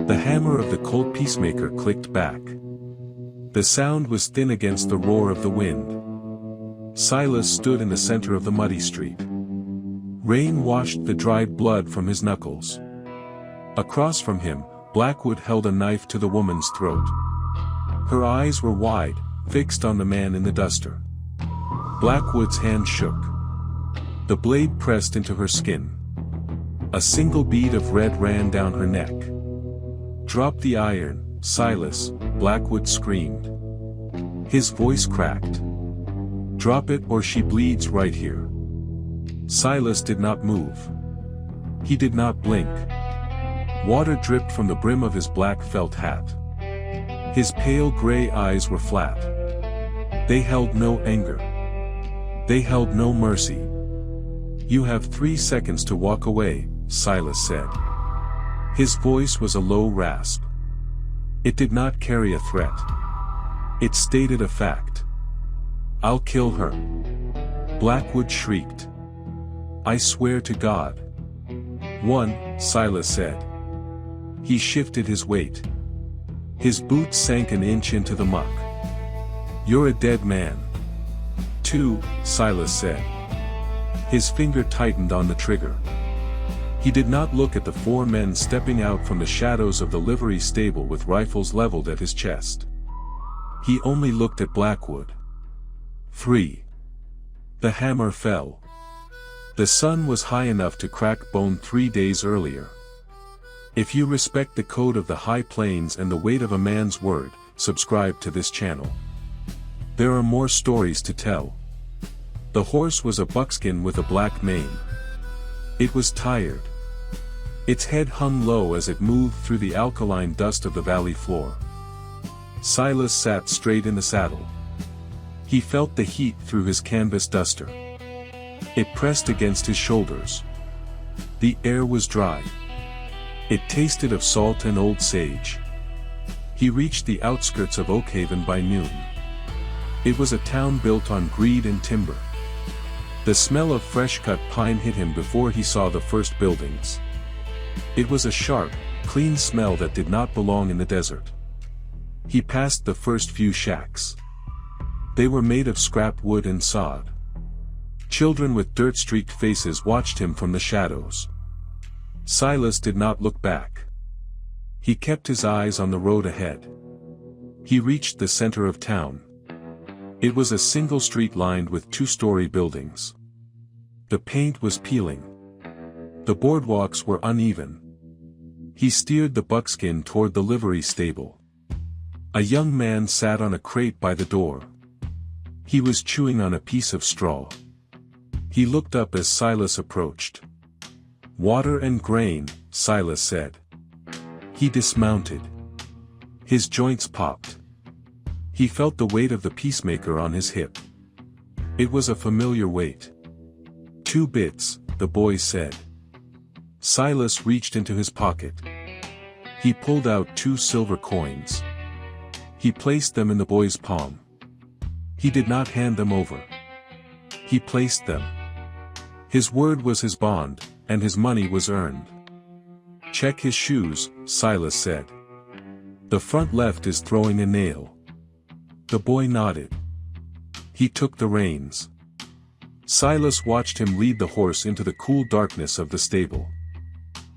The hammer of the cold peacemaker clicked back. The sound was thin against the roar of the wind. Silas stood in the center of the muddy street. Rain washed the dried blood from his knuckles. Across from him, Blackwood held a knife to the woman's throat. Her eyes were wide, fixed on the man in the duster. Blackwood's hand shook. The blade pressed into her skin. A single bead of red ran down her neck. "Drop the iron, Silas," Blackwood screamed. His voice cracked. "Drop it or she bleeds right here." Silas did not move. He did not blink. Water dripped from the brim of his black felt hat. His pale gray eyes were flat. They held no anger. They held no mercy. "You have 3 seconds to walk away," Silas said. His voice was a low rasp. It did not carry a threat. It stated a fact. "I'll kill her." Blackwood shrieked. "I swear to God." "1," Silas said. He shifted his weight. His boots sank an inch into the muck. "You're a dead man." "2," Silas said. His finger tightened on the trigger. He did not look at the 4 men stepping out from the shadows of the livery stable with rifles leveled at his chest. He only looked at Blackwood. 3. The hammer fell. The sun was high enough to crack bone 3 days earlier. If you respect the code of the high plains and the weight of a man's word, subscribe to this channel. There are more stories to tell. The horse was a buckskin with a black mane. It was tired. Its head hung low as it moved through the alkaline dust of the valley floor. Silas sat straight in the saddle. He felt the heat through his canvas duster. It pressed against his shoulders. The air was dry. It tasted of salt and old sage. He reached the outskirts of Oakhaven by noon. It was a town built on greed and timber. The smell of fresh-cut pine hit him before he saw the first buildings. It was a sharp, clean smell that did not belong in the desert. He passed the first few shacks. They were made of scrap wood and sod. Children with dirt-streaked faces watched him from the shadows. Silas did not look back. He kept his eyes on the road ahead. He reached the center of town. It was a single street lined with 2-story buildings. The paint was peeling. The boardwalks were uneven. He steered the buckskin toward the livery stable. A young man sat on a crate by the door. He was chewing on a piece of straw. He looked up as Silas approached. "Water and grain," Silas said. He dismounted. His joints popped. He felt the weight of the peacemaker on his hip. It was a familiar weight. "2 bits," the boy said. Silas reached into his pocket. He pulled out 2 silver coins. He placed them in the boy's palm. He did not hand them over. He placed them. His word was his bond, and his money was earned. "Check his shoes," Silas said. "The front left is throwing a nail." The boy nodded. He took the reins. Silas watched him lead the horse into the cool darkness of the stable.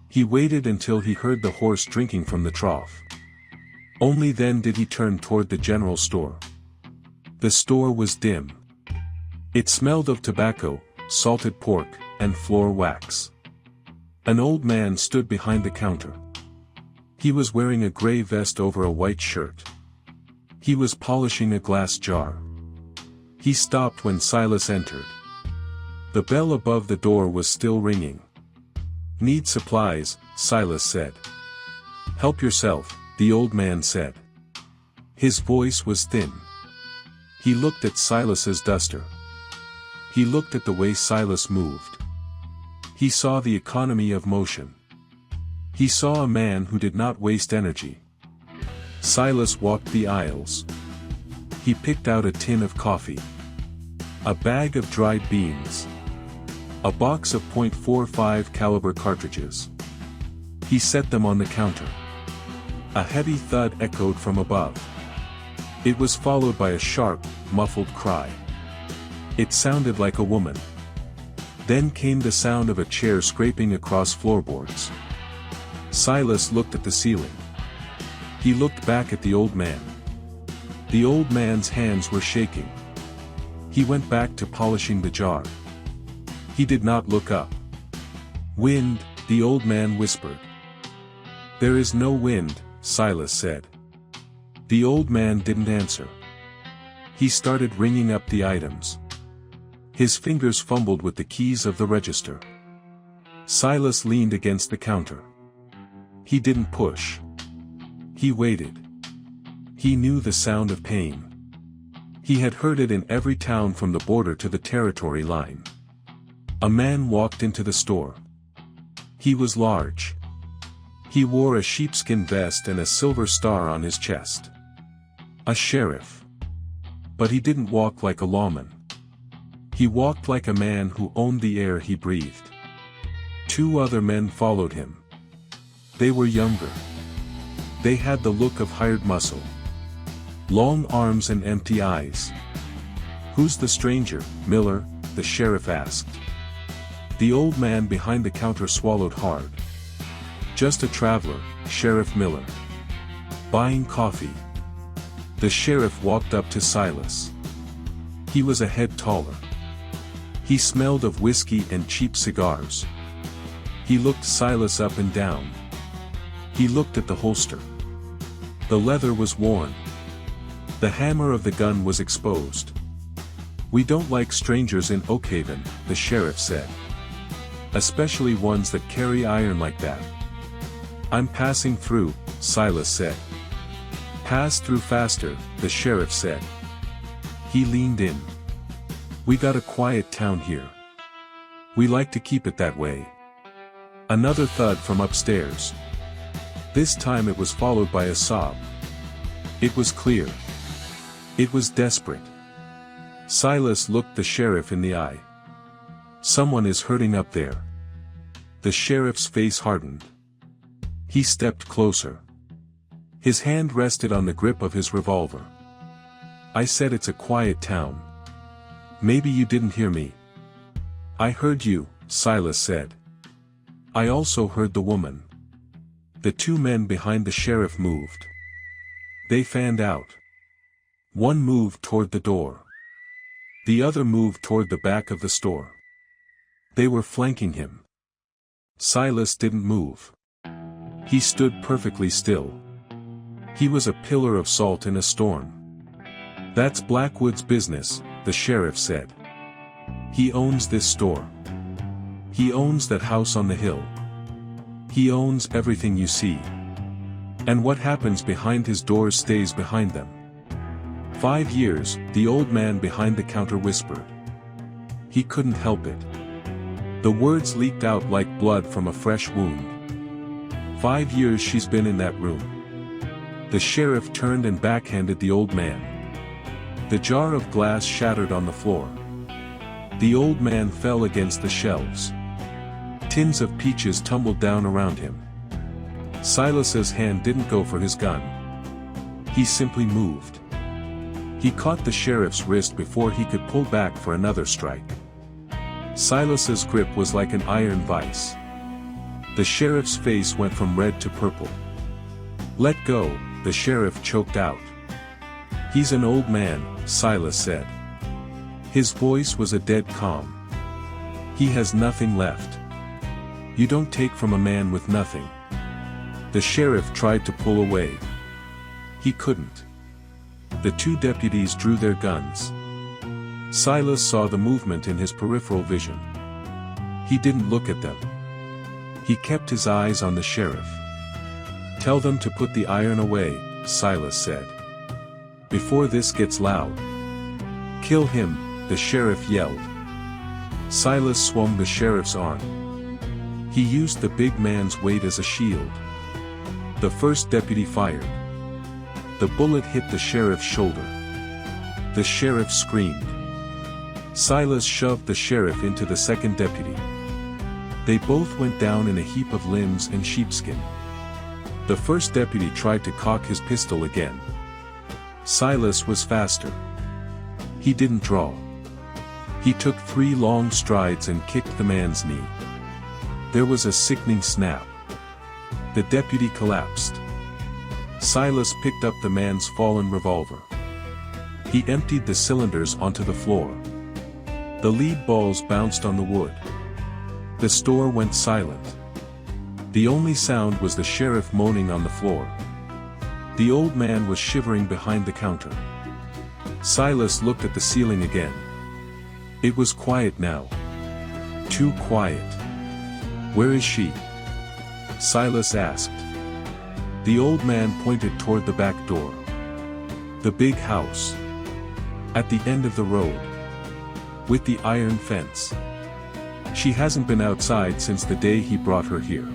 He waited until he heard the horse drinking from the trough. Only then did he turn toward the general store. The store was dim. It smelled of tobacco, salted pork, and floor wax. An old man stood behind the counter. He was wearing a gray vest over a white shirt. He was polishing a glass jar. He stopped when Silas entered. The bell above the door was still ringing. "Need supplies," Silas said. "Help yourself," the old man said. His voice was thin. He looked at Silas's duster. He looked at the way Silas moved. He saw the economy of motion. He saw a man who did not waste energy. Silas walked the aisles. He picked out a tin of coffee. A bag of dried beans. A box of .45 caliber cartridges. He set them on the counter. A heavy thud echoed from above. It was followed by a sharp, muffled cry. It sounded like a woman. Then came the sound of a chair scraping across floorboards. Silas looked at the ceiling. He looked back at the old man. The old man's hands were shaking. He went back to polishing the jar. He did not look up. "Wind," the old man whispered. "There is no wind," Silas said. The old man didn't answer. He started ringing up the items. His fingers fumbled with the keys of the register. Silas leaned against the counter. He didn't push. He waited. He knew the sound of pain. He had heard it in every town from the border to the territory line. A man walked into the store. He was large. He wore a sheepskin vest and a silver star on his chest. A sheriff. But he didn't walk like a lawman. He walked like a man who owned the air he breathed. Two other men followed him. They were younger. They had the look of hired muscle. Long arms and empty eyes. "Who's the stranger, Miller?" the sheriff asked. The old man behind the counter swallowed hard. "Just a traveler, Sheriff Miller. Buying coffee." The sheriff walked up to Silas. He was a head taller. He smelled of whiskey and cheap cigars. He looked Silas up and down. He looked at the holster. The leather was worn. The hammer of the gun was exposed. "We don't like strangers in Oakhaven," the sheriff said. "Especially ones that carry iron like that." "I'm passing through," Silas said. "Pass through faster," the sheriff said. He leaned in. "We got a quiet town here. We like to keep it that way." Another thud from upstairs. This time it was followed by a sob. It was clear. It was desperate. Silas looked the sheriff in the eye. "Someone is hurting up there." The sheriff's face hardened. He stepped closer. His hand rested on the grip of his revolver. "I said it's a quiet town. Maybe you didn't hear me." "I heard you," Silas said. "I also heard the woman." The two men behind the sheriff moved. They fanned out. One moved toward the door. The other moved toward the back of the store. They were flanking him. Silas didn't move. He stood perfectly still. He was a pillar of salt in a storm. "That's Blackwood's business," the sheriff said. "He owns this store. He owns that house on the hill. He owns everything you see. And what happens behind his doors stays behind them." 5 years, the old man behind the counter whispered. He couldn't help it. The words leaked out like blood from a fresh wound. 5 years she's been in that room. The sheriff turned and backhanded the old man. The jar of glass shattered on the floor. The old man fell against the shelves. Tins of peaches tumbled down around him. Silas's hand didn't go for his gun. He simply moved. He caught the sheriff's wrist before he could pull back for another strike. Silas's grip was like an iron vice. The sheriff's face went from red to purple. "Let go," the sheriff choked out. "He's an old man," Silas said. His voice was a dead calm. "He has nothing left. You don't take from a man with nothing." The sheriff tried to pull away. He couldn't. The two deputies drew their guns. Silas saw the movement in his peripheral vision. He didn't look at them. He kept his eyes on the sheriff. "Tell them to put the iron away," Silas said. "Before this gets loud." "Kill him," the sheriff yelled. Silas swung the sheriff's arm. He used the big man's weight as a shield. The first deputy fired. The bullet hit the sheriff's shoulder. The sheriff screamed. Silas shoved the sheriff into the second deputy. They both went down in a heap of limbs and sheepskin. The first deputy tried to cock his pistol again. Silas was faster. He didn't draw. He took 3 long strides and kicked the man's knee. There was a sickening snap. The deputy collapsed. Silas picked up the man's fallen revolver. He emptied the cylinders onto the floor. The lead balls bounced on the wood. The store went silent. The only sound was the sheriff moaning on the floor. The old man was shivering behind the counter. Silas looked at the ceiling again. It was quiet now. Too quiet. "Where is she?" Silas asked. The old man pointed toward the back door. "The big house. At the end of the road. With the iron fence. She hasn't been outside since the day he brought her here."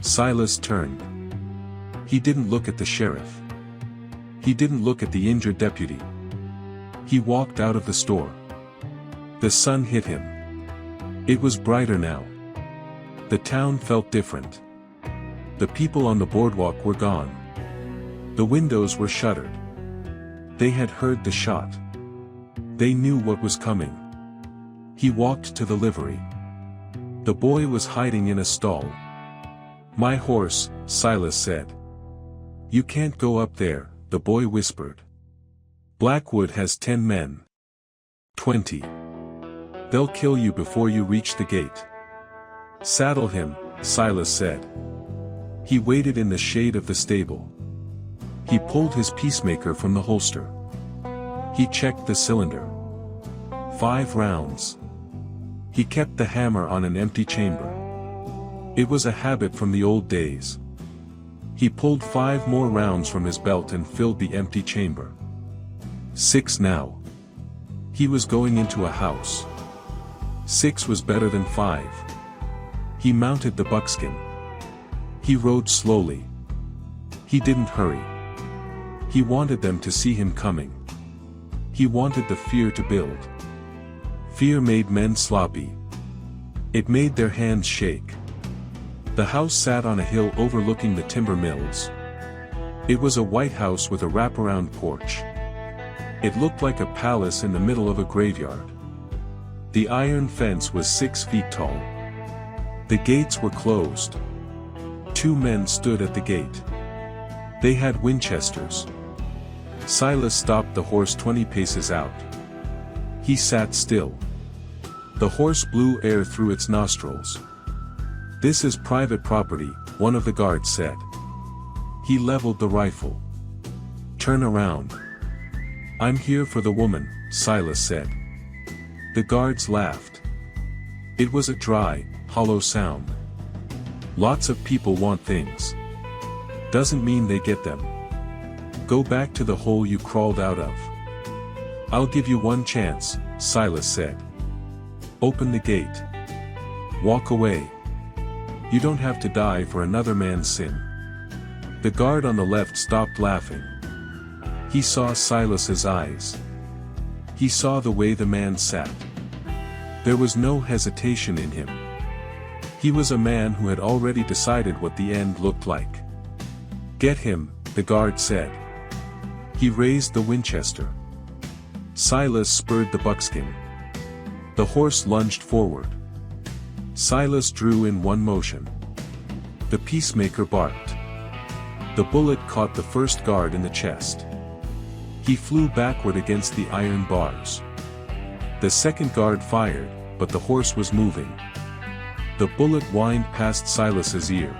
Silas turned. He didn't look at the sheriff. He didn't look at the injured deputy. He walked out of the store. The sun hit him. It was brighter now. The town felt different. The people on the boardwalk were gone. The windows were shuttered. They had heard the shot. They knew what was coming. He walked to the livery. The boy was hiding in a stall. "My horse," Silas said. "You can't go up there," the boy whispered. "Blackwood has 10 men. 20. They'll kill you before you reach the gate." "Saddle him," Silas said. He waited in the shade of the stable. He pulled his peacemaker from the holster. He checked the cylinder. 5 rounds. He kept the hammer on an empty chamber. It was a habit from the old days. He pulled 5 more rounds from his belt and filled the empty chamber. 6 now. He was going into a house. 6 was better than 5. He mounted the buckskin. He rode slowly. He didn't hurry. He wanted them to see him coming. He wanted the fear to build. Fear made men sloppy. It made their hands shake. The house sat on a hill overlooking the timber mills. It was a white house with a wraparound porch. It looked like a palace in the middle of a graveyard. The iron fence was 6 feet tall. The gates were closed. 2 men stood at the gate. They had Winchesters. Silas stopped the horse 20 paces out. He sat still. The horse blew air through its nostrils. "This is private property," one of the guards said. He leveled the rifle. "Turn around." "I'm here for the woman," Silas said. The guards laughed. It was a dry, hollow sound. "Lots of people want things. Doesn't mean they get them. Go back to the hole you crawled out of." "I'll give you one chance," Silas said. "Open the gate. Walk away. You don't have to die for another man's sin." The guard on the left stopped laughing. He saw Silas's eyes. He saw the way the man sat. There was no hesitation in him. He was a man who had already decided what the end looked like. "Get him," the guard said. He raised the Winchester. Silas spurred the buckskin. The horse lunged forward. Silas drew in one motion. The peacemaker barked. The bullet caught the first guard in the chest. He flew backward against the iron bars. The second guard fired, but the horse was moving. The bullet whined past Silas's ear.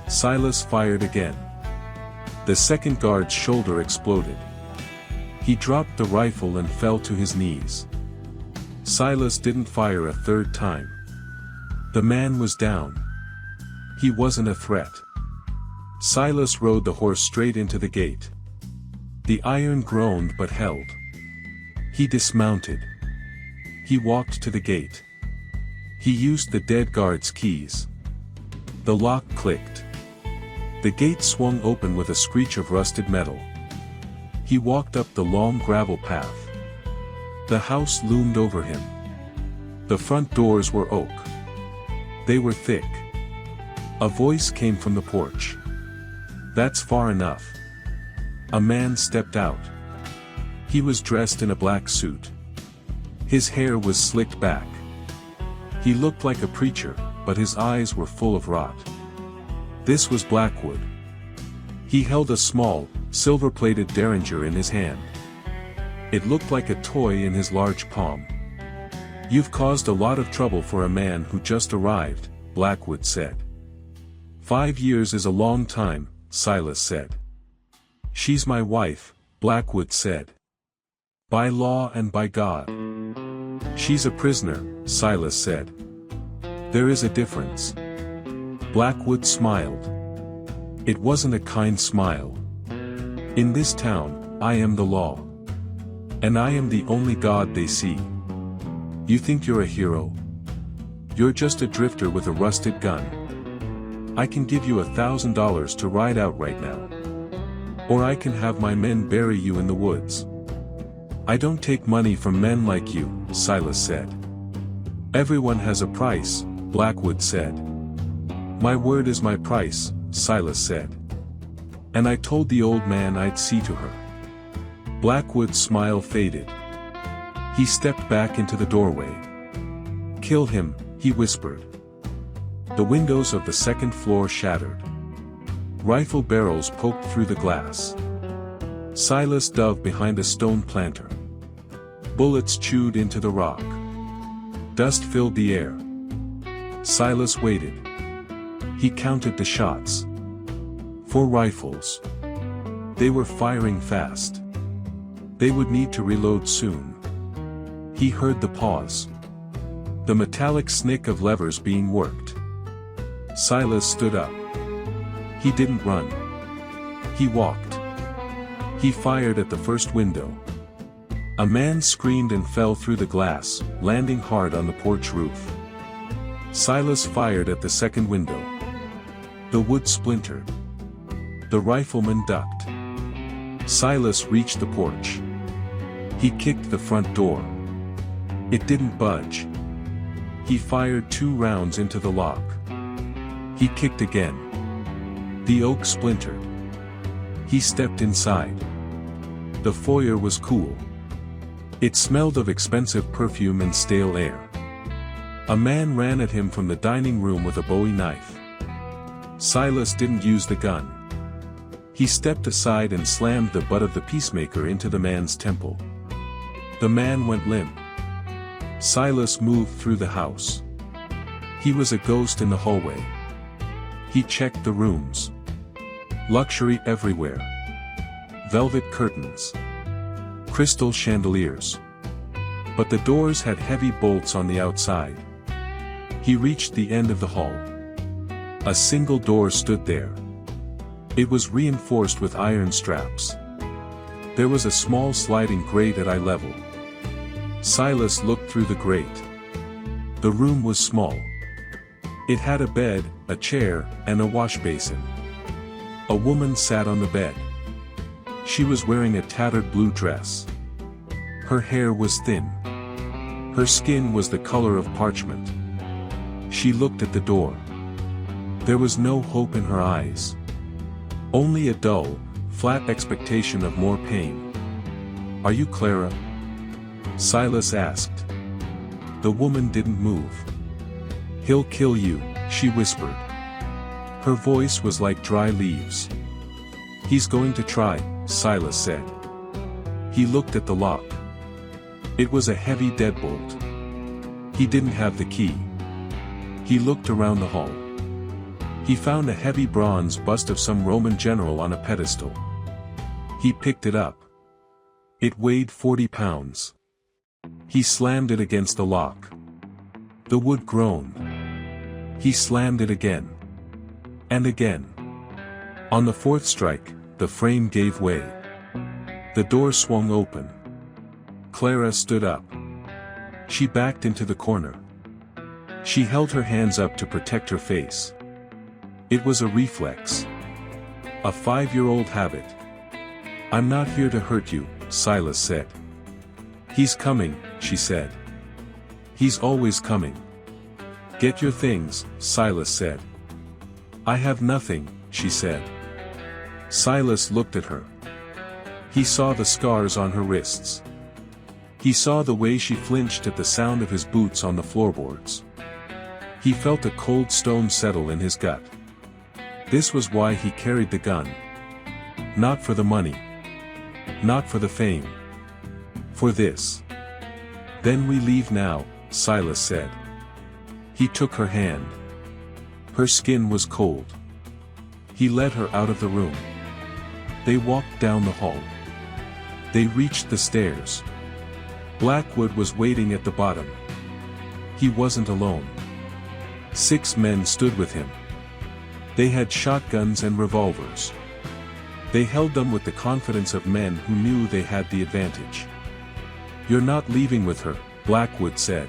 Silas fired again. The second guard's shoulder exploded. He dropped the rifle and fell to his knees. Silas didn't fire a third time. The man was down. He wasn't a threat. Silas rode the horse straight into the gate. The iron groaned but held. He dismounted. He walked to the gate. He used the dead guard's keys. The lock clicked. The gate swung open with a screech of rusted metal. He walked up the long gravel path. The house loomed over him. The front doors were oak. They were thick. A voice came from the porch. "That's far enough." A man stepped out. He was dressed in a black suit. His hair was slicked back. He looked like a preacher, but his eyes were full of rot. This was Blackwood. He held a small, silver-plated derringer in his hand. It looked like a toy in his large palm. "You've caused a lot of trouble for a man who just arrived," Blackwood said. "5 years is a long time," Silas said. "She's my wife," Blackwood said. "By law and by God." "She's a prisoner," Silas said. "There is a difference." Blackwood smiled. It wasn't a kind smile. "In this town, I am the law. And I am the only God they see. You think you're a hero? You're just a drifter with a rusted gun. I can give you $1,000 to ride out right now. Or I can have my men bury you in the woods." "I don't take money from men like you," Silas said. "Everyone has a price," Blackwood said. "My word is my price," Silas said. "And I told the old man I'd see to her." Blackwood's smile faded. He stepped back into the doorway. "Kill him," he whispered. The windows of the second floor shattered. Rifle barrels poked through the glass. Silas dove behind a stone planter. Bullets chewed into the rock. Dust filled the air. Silas waited. He counted the shots. 4 rifles. They were firing fast. They would need to reload soon. He heard the pause. The metallic snick of levers being worked. Silas stood up. He didn't run. He walked. He fired at the first window. A man screamed and fell through the glass, landing hard on the porch roof. Silas fired at the second window. The wood splintered. The rifleman ducked. Silas reached the porch. He kicked the front door. It didn't budge. He fired 2 rounds into the lock. He kicked again. The oak splintered. He stepped inside. The foyer was cool. It smelled of expensive perfume and stale air. A man ran at him from the dining room with a Bowie knife. Silas didn't use the gun. He stepped aside and slammed the butt of the peacemaker into the man's temple. The man went limp. Silas moved through the house. He was a ghost in the hallway. He checked the rooms. Luxury everywhere. Velvet curtains. Crystal chandeliers. But the doors had heavy bolts on the outside. He reached the end of the hall. A single door stood there. It was reinforced with iron straps. There was a small sliding grate at eye level. Silas looked through the grate. The room was small. It had a bed, a chair, and a wash basin. A woman sat on the bed. She was wearing a tattered blue dress. Her hair was thin. Her skin was the color of parchment. She looked at the door. There was no hope in her eyes. Only a dull, flat expectation of more pain. "Are you Clara?" Silas asked. The woman didn't move. "He'll kill you," she whispered. Her voice was like dry leaves. "He's going to try," Silas said. He looked at the lock. It was a heavy deadbolt. He didn't have the key. He looked around the hall. He found a heavy bronze bust of some Roman general on a pedestal. He picked it up. It weighed 40 pounds. He slammed it against the lock. The wood groaned. He slammed it again. And again. On the 4th strike, the frame gave way. The door swung open. Clara stood up. She backed into the corner. She held her hands up to protect her face. It was a reflex. A 5-year-old habit. "I'm not here to hurt you," Silas said. "He's coming," she said. "He's always coming." "Get your things," Silas said. I have nothing, she said. Silas looked at her. He saw the scars on her wrists. He saw the way she flinched at the sound of his boots on the floorboards. He felt a cold stone settle in his gut. This was why he carried the gun. Not for the money. Not for the fame. For this. Then we leave now, Silas said. He took her hand. Her skin was cold. He led her out of the room. They walked down the hall. They reached the stairs. Blackwood was waiting at the bottom. He wasn't alone. 6 men stood with him. They had shotguns and revolvers. They held them with the confidence of men who knew they had the advantage. You're not leaving with her, Blackwood said.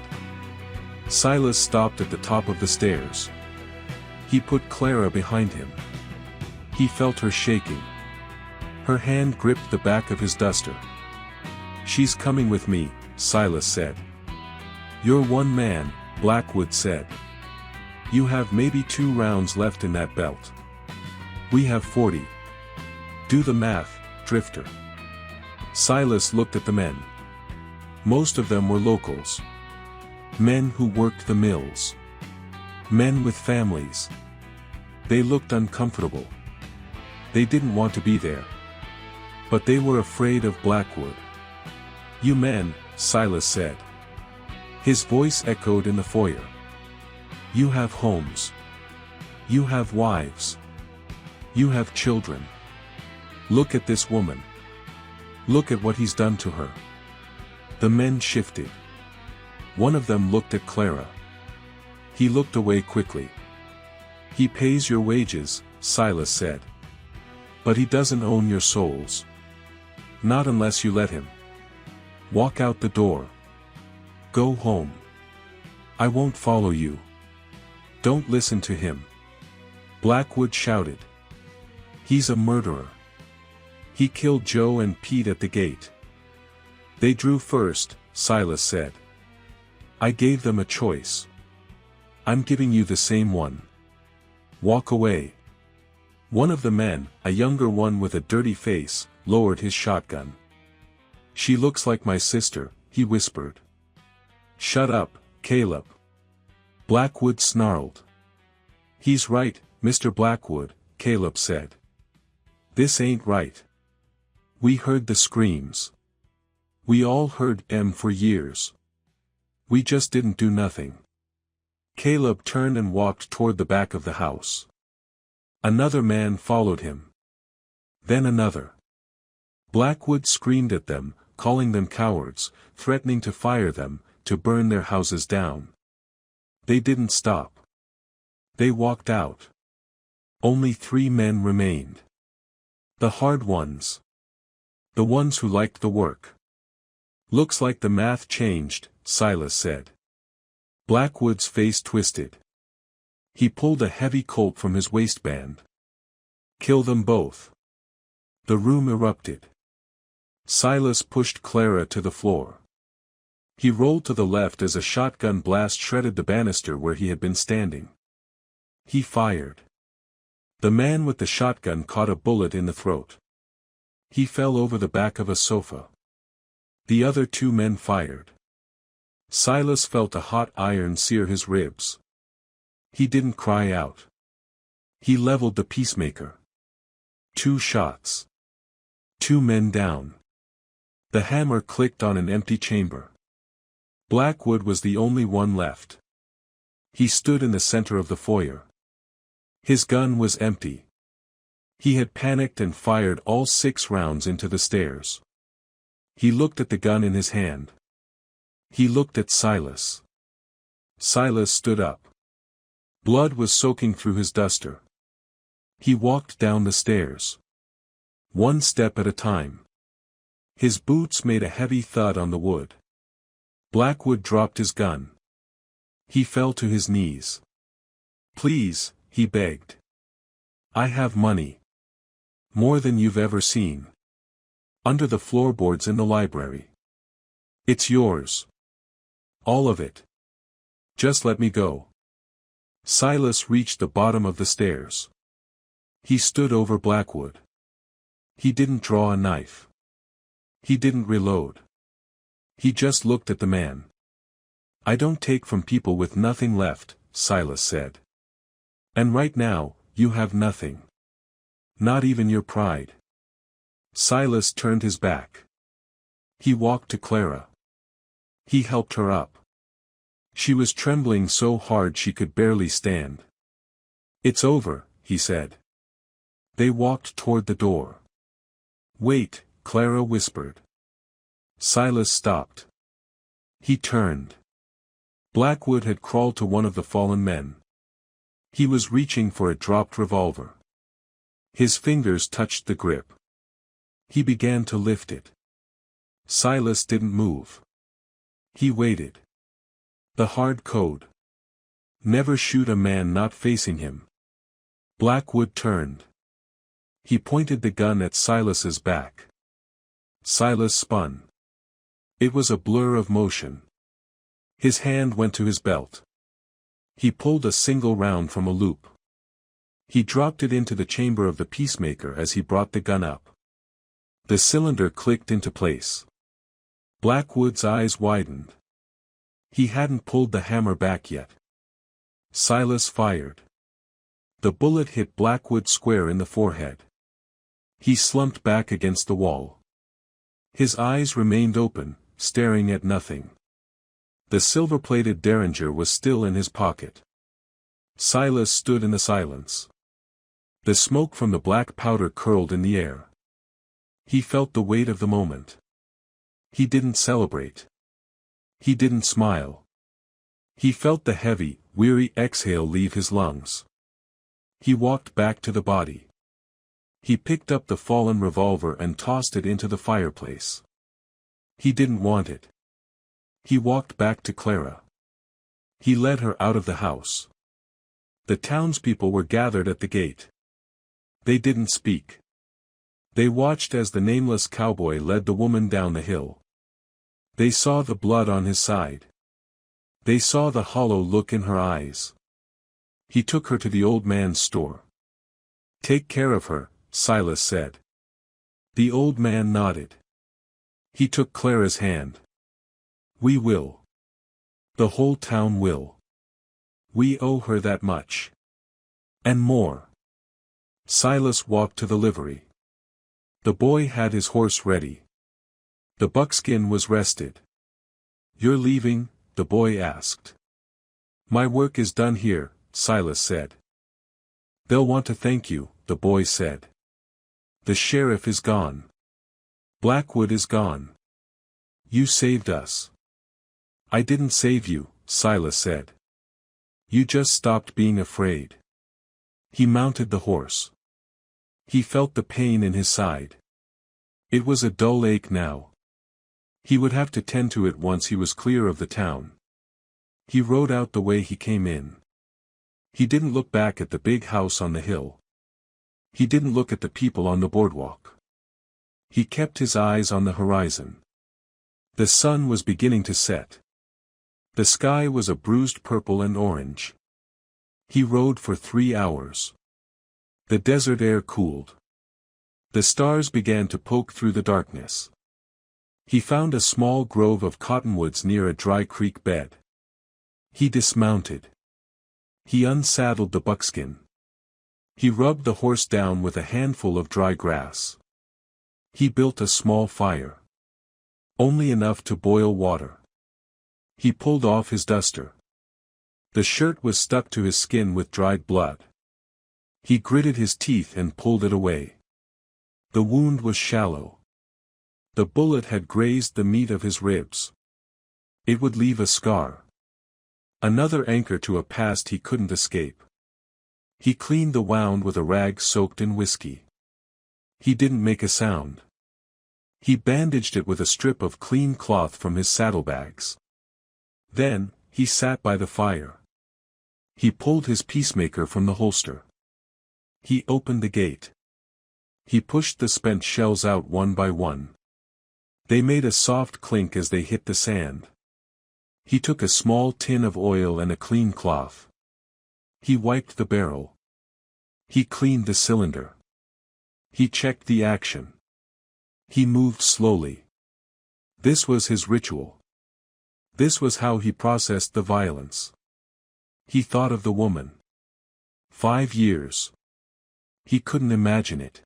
Silas stopped at the top of the stairs. He put Clara behind him. He felt her shaking. Her hand gripped the back of his duster. She's coming with me, Silas said. You're one man, Blackwood said. You have maybe 2 rounds left in that belt. We have 40. Do the math, Drifter. Silas looked at the men. Most of them were locals. Men who worked the mills. Men with families. They looked uncomfortable. They didn't want to be there. But they were afraid of Blackwood. You men, Silas said. His voice echoed in the foyer. You have homes. You have wives. You have children. Look at this woman. Look at what he's done to her. The men shifted. One of them looked at Clara. He looked away quickly. He pays your wages, Silas said. But he doesn't own your souls. Not unless you let him. Walk out the door. Go home. I won't follow you. Don't listen to him. Blackwood shouted. He's a murderer. He killed Joe and Pete at the gate. They drew first, Silas said. I gave them a choice. I'm giving you the same one. Walk away. One of the men, a younger one with a dirty face, lowered his shotgun. She looks like my sister, he whispered. Shut up, Caleb. Blackwood snarled. He's right, Mr. Blackwood, Caleb said. This ain't right. We heard the screams. We all heard them for years. We just didn't do nothing. Caleb turned and walked toward the back of the house. Another man followed him. Then another. Blackwood screamed at them, calling them cowards, threatening to fire them, to burn their houses down. They didn't stop. They walked out. Only 3 men remained. The hard ones. The ones who liked the work. Looks like the math changed, Silas said. Blackwood's face twisted. He pulled a heavy Colt from his waistband. Kill them both. The room erupted. Silas pushed Clara to the floor. He rolled to the left as a shotgun blast shredded the banister where he had been standing. He fired. The man with the shotgun caught a bullet in the throat. He fell over the back of a sofa. The other 2 men fired. Silas felt a hot iron sear his ribs. He didn't cry out. He leveled the peacemaker. 2 shots. 2 men down. The hammer clicked on an empty chamber. Blackwood was the only one left. He stood in the center of the foyer. His gun was empty. He had panicked and fired all 6 rounds into the stairs. He looked at the gun in his hand. He looked at Silas. Silas stood up. Blood was soaking through his duster. He walked down the stairs. 1 step at a time. His boots made a heavy thud on the wood. Blackwood dropped his gun. He fell to his knees. Please, he begged. I have money. More than you've ever seen. Under the floorboards in the library. It's yours. All of it. Just let me go. Silas reached the bottom of the stairs. He stood over Blackwood. He didn't draw a knife. He didn't reload. He just looked at the man. "I don't take from people with nothing left," Silas said. "And right now, you have nothing. Not even your pride." Silas turned his back. He walked to Clara. He helped her up. She was trembling so hard she could barely stand. "It's over," he said. They walked toward the door. "Wait," Clara whispered. Silas stopped. He turned. Blackwood had crawled to one of the fallen men. He was reaching for a dropped revolver. His fingers touched the grip. He began to lift it. Silas didn't move. He waited. The hard code. Never shoot a man not facing him. Blackwood turned. He pointed the gun at Silas's back. Silas spun. It was a blur of motion. His hand went to his belt. He pulled a single round from a loop. He dropped it into the chamber of the peacemaker as he brought the gun up. The cylinder clicked into place. Blackwood's eyes widened. He hadn't pulled the hammer back yet. Silas fired. The bullet hit Blackwood square in the forehead. He slumped back against the wall. His eyes remained open, staring at nothing. The silver-plated derringer was still in his pocket. Silas stood in the silence. The smoke from the black powder curled in the air. He felt the weight of the moment. He didn't celebrate. He didn't smile. He felt the heavy, weary exhale leave his lungs. He walked back to the body. He picked up the fallen revolver and tossed it into the fireplace. He didn't want it. He walked back to Clara. He led her out of the house. The townspeople were gathered at the gate. They didn't speak. They watched as the nameless cowboy led the woman down the hill. They saw the blood on his side. They saw the hollow look in her eyes. He took her to the old man's store. "Take care of her," Silas said. The old man nodded. He took Clara's hand. "We will. The whole town will. We owe her that much. And more." Silas walked to the livery. The boy had his horse ready. The buckskin was rested. "You're leaving?" the boy asked. "My work is done here," Silas said. "They'll want to thank you," the boy said. "The sheriff is gone. Blackwood is gone. You saved us." "I didn't save you," Silas said. "You just stopped being afraid." He mounted the horse. He felt the pain in his side. It was a dull ache now. He would have to tend to it once he was clear of the town. He rode out the way he came in. He didn't look back at the big house on the hill. He didn't look at the people on the boardwalk. He kept his eyes on the horizon. The sun was beginning to set. The sky was a bruised purple and orange. He rode for 3 hours. The desert air cooled. The stars began to poke through the darkness. He found a small grove of cottonwoods near a dry creek bed. He dismounted. He unsaddled the buckskin. He rubbed the horse down with a handful of dry grass. He built a small fire. Only enough to boil water. He pulled off his duster. The shirt was stuck to his skin with dried blood. He gritted his teeth and pulled it away. The wound was shallow. The bullet had grazed the meat of his ribs. It would leave a scar. Another anchor to a past he couldn't escape. He cleaned the wound with a rag soaked in whiskey. He didn't make a sound. He bandaged it with a strip of clean cloth from his saddlebags. Then, he sat by the fire. He pulled his peacemaker from the holster. He opened the gate. He pushed the spent shells out one by one. They made a soft clink as they hit the sand. He took a small tin of oil and a clean cloth. He wiped the barrel. He cleaned the cylinder. He checked the action. He moved slowly. This was his ritual. This was how he processed the violence. He thought of the woman. 5 years. He couldn't imagine it.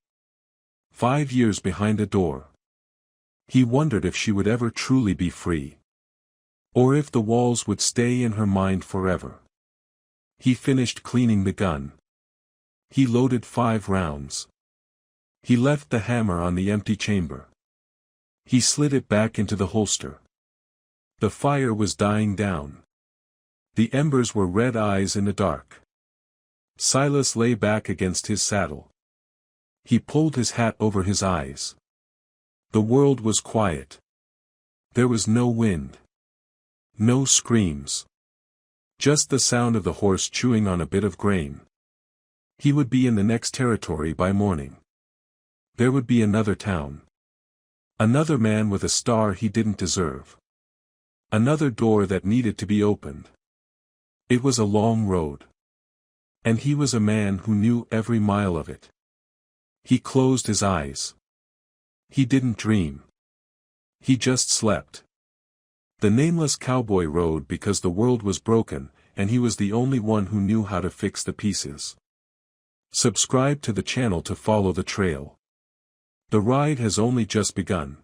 5 years behind a door. He wondered if she would ever truly be free. Or if the walls would stay in her mind forever. He finished cleaning the gun. He loaded 5 rounds. He left the hammer on the empty chamber. He slid it back into the holster. The fire was dying down. The embers were red eyes in the dark. Silas lay back against his saddle. He pulled his hat over his eyes. The world was quiet. There was no wind. No screams. Just the sound of the horse chewing on a bit of grain. He would be in the next territory by morning. There would be another town. Another man with a star he didn't deserve. Another door that needed to be opened. It was a long road. And he was a man who knew every mile of it. He closed his eyes. He didn't dream. He just slept. The nameless cowboy rode because the world was broken, and he was the only one who knew how to fix the pieces. Subscribe to the channel to follow the trail. The ride has only just begun.